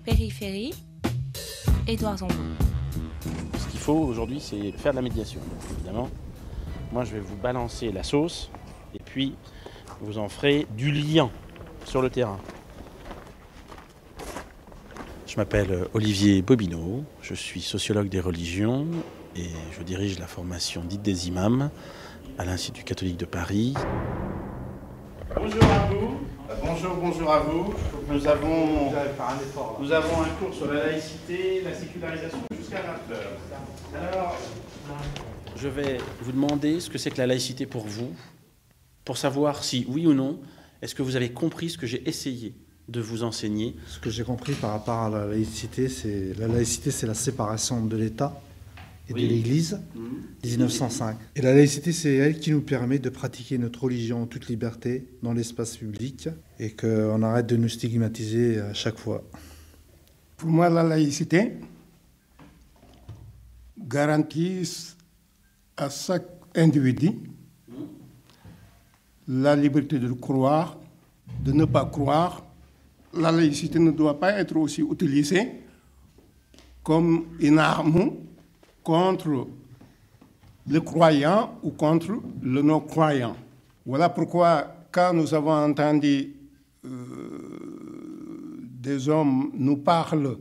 Périphérie, Édouard Zambon. Ce qu'il faut aujourd'hui, c'est faire de la médiation, évidemment. Moi, je vais vous balancer la sauce et puis vous en ferez du lien sur le terrain. Je m'appelle Olivier Bobineau, je suis sociologue des religions et je dirige la formation dite des imams à l'Institut catholique de Paris. Bonjour à vous. Bonjour à vous. Nous avons un cours sur la laïcité, la sécularisation jusqu'à 20h. Alors, je vais vous demander ce que c'est que la laïcité pour vous, pour savoir si, oui ou non, est-ce que vous avez compris ce que j'ai essayé de vous enseigner. Ce que j'ai compris par rapport à la laïcité, c'est la séparation de l'État et de l'Église, 1905. Et la laïcité, c'est elle qui nous permet de pratiquer notre religion en toute liberté dans l'espace public et qu'on arrête de nous stigmatiser à chaque fois. Pour moi, la laïcité garantit à chaque individu la liberté de croire, de ne pas croire. La laïcité ne doit pas être aussi utilisée comme une arme contre le croyant ou contre le non-croyant. Voilà pourquoi, quand nous avons entendu des hommes nous parler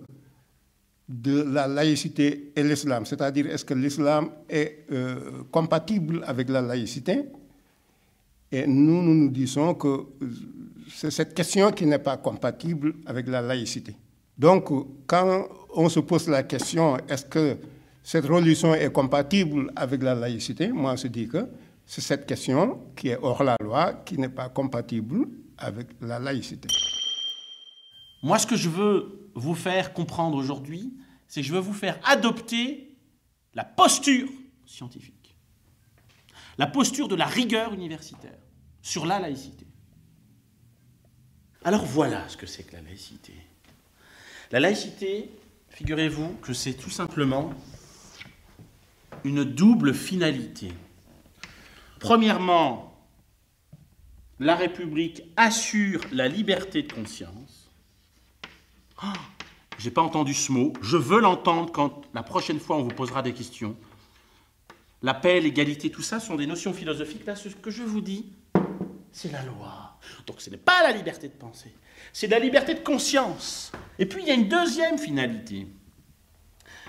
de la laïcité et l'islam, c'est-à-dire est-ce que l'islam est compatible avec la laïcité, et nous disons que c'est cette question qui n'est pas compatible avec la laïcité. Donc, quand on se pose la question, est-ce que cette religion est compatible avec la laïcité, moi je dis que c'est cette question qui est hors la loi, qui n'est pas compatible avec la laïcité. Moi, ce que je veux vous faire comprendre aujourd'hui, c'est que je veux vous faire adopter la posture scientifique, la posture de la rigueur universitaire sur la laïcité. Alors voilà ce que c'est que la laïcité. La laïcité, figurez-vous que c'est tout simplement une double finalité. Premièrement, la République assure la liberté de conscience. Oh, j'ai pas entendu ce mot, je veux l'entendre quand la prochaine fois on vous posera des questions. La paix, l'égalité, tout ça sont des notions philosophiques. Là, ce que je vous dis, c'est la loi. Donc ce n'est pas la liberté de penser, c'est la liberté de conscience. Et puis il y a une deuxième finalité,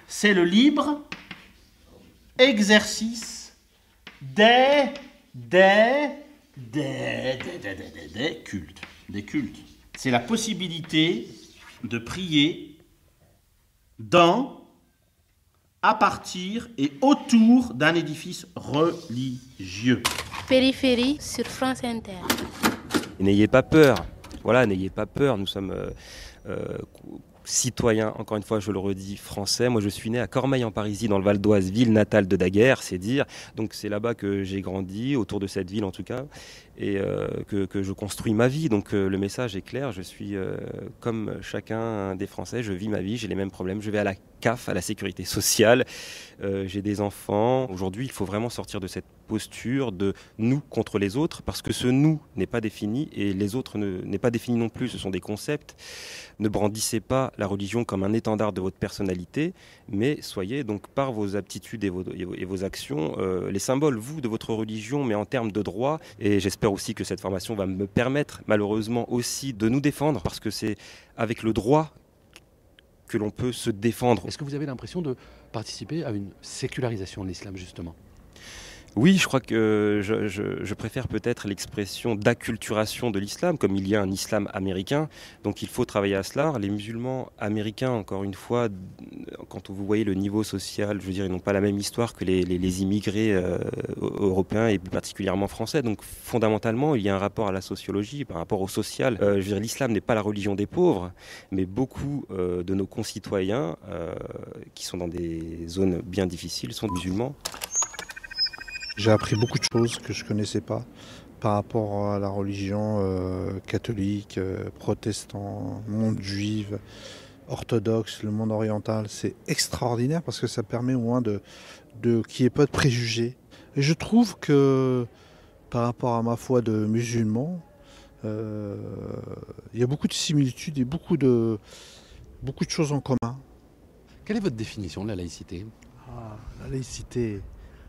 c'est le libre exercice des cultes. Des cultes. C'est la possibilité de prier dans, à partir et autour d'un édifice religieux. Périphérie sur France Inter. N'ayez pas peur, voilà, n'ayez pas peur, nous sommes citoyens, encore une fois je le redis, français. Moi je suis né à Cormeilles-en-Parisis dans le Val d'Oise, ville natale de Daguerre, c'est dire. Donc c'est là-bas que j'ai grandi, autour de cette ville en tout cas, et que je construis ma vie. Donc le message est clair, je suis comme chacun des Français, je vis ma vie, j'ai les mêmes problèmes, je vais à la CAF, à la sécurité sociale, j'ai des enfants. Aujourd'hui il faut vraiment sortir de cette posture de nous contre les autres, parce que ce nous n'est pas défini et les autres n'est pas défini non plus, ce sont des concepts. Ne brandissez pas la religion comme un étendard de votre personnalité, mais soyez donc par vos aptitudes et vos actions les symboles, vous, de votre religion, mais en termes de droit. Et j'espère aussi que cette formation va me permettre, malheureusement aussi, de nous défendre, parce que c'est avec le droit que l'on peut se défendre. Est-ce que vous avez l'impression de participer à une sécularisation de l'islam, justement ? Oui, je crois que je préfère peut-être l'expression d'acculturation de l'islam, comme il y a un islam américain. Donc il faut travailler à cela. Les musulmans américains, encore une fois, quand vous voyez le niveau social, je veux dire, ils n'ont pas la même histoire que les immigrés européens et plus particulièrement français. Donc fondamentalement, il y a un rapport à la sociologie, par rapport au social. Je veux dire, l'islam n'est pas la religion des pauvres, mais beaucoup de nos concitoyens qui sont dans des zones bien difficiles sont musulmans. J'ai appris beaucoup de choses que je ne connaissais pas par rapport à la religion catholique, protestant, monde juif, orthodoxe, le monde oriental. C'est extraordinaire parce que ça permet au moins qu'il n'y ait pas de préjugés. Et je trouve que par rapport à ma foi de musulman, il y a beaucoup de similitudes et beaucoup de beaucoup de choses en commun. Quelle est votre définition de la laïcité? La laïcité,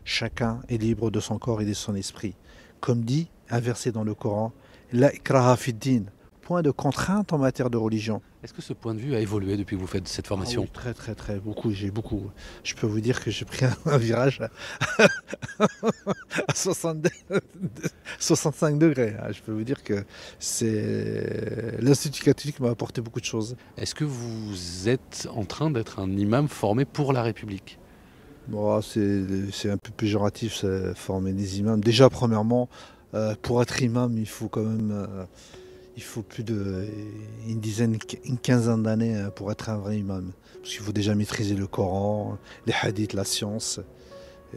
chacun est libre de son corps et de son esprit. Comme dit un verset dans le Coran, la ikraha fid-din, point de contrainte en matière de religion. Est-ce que ce point de vue a évolué depuis que vous faites cette formation? Oui, très très très beaucoup, j'ai beaucoup. Je peux vous dire que j'ai pris un virage à 65 degrés. Je peux vous dire que l'Institut catholique m'a apporté beaucoup de choses. Est-ce que vous êtes en train d'être un imam formé pour la République? Bon, c'est un peu péjoratif, ça, former des imams. Déjà, premièrement, pour être imam, il faut quand même... il faut plus une quinzaine d'années pour être un vrai imam. Parce qu'il faut déjà maîtriser le Coran, les hadiths, la science.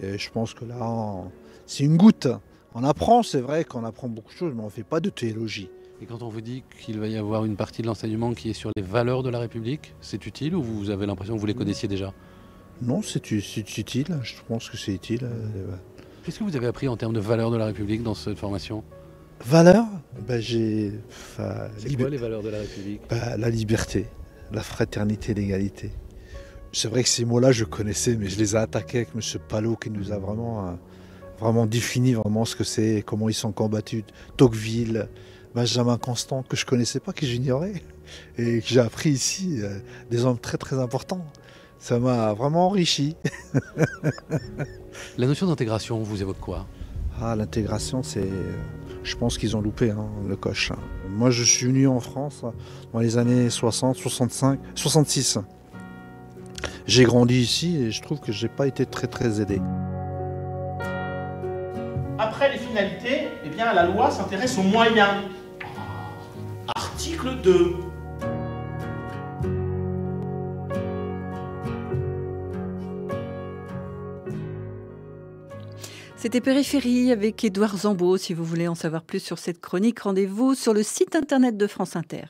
Et je pense que là, c'est une goutte. On apprend, c'est vrai qu'on apprend beaucoup de choses, mais on ne fait pas de théologie. Et quand on vous dit qu'il va y avoir une partie de l'enseignement qui est sur les valeurs de la République, c'est utile ou vous avez l'impression que vous les connaissiez déjà? Non, c'est utile. Je pense que c'est utile. Qu'est-ce que vous avez appris en termes de valeurs de la République dans cette formation? Valeurs, C'est quoi les valeurs de la République? La liberté, la fraternité, l'égalité. C'est vrai que ces mots-là, je connaissais, mais je les ai attaqués avec M. Palot qui nous a vraiment défini vraiment ce que c'est, comment ils sont combattus. Tocqueville, Benjamin Constant, que je ne connaissais pas, que j'ignorais, et que j'ai appris ici, des hommes très très importants. Ça m'a vraiment enrichi. La notion d'intégration vous évoque quoi? L'intégration, je pense qu'ils ont loupé le coche. Moi, je suis venu en France dans les années 60, 65, 66. J'ai grandi ici et je trouve que je n'ai pas été très très aidé. Après les finalités, eh bien, la loi s'intéresse aux moyens. Article 2. C'était Périphérie avec Édouard Zambeau. Si vous voulez en savoir plus sur cette chronique, rendez-vous sur le site internet de France Inter.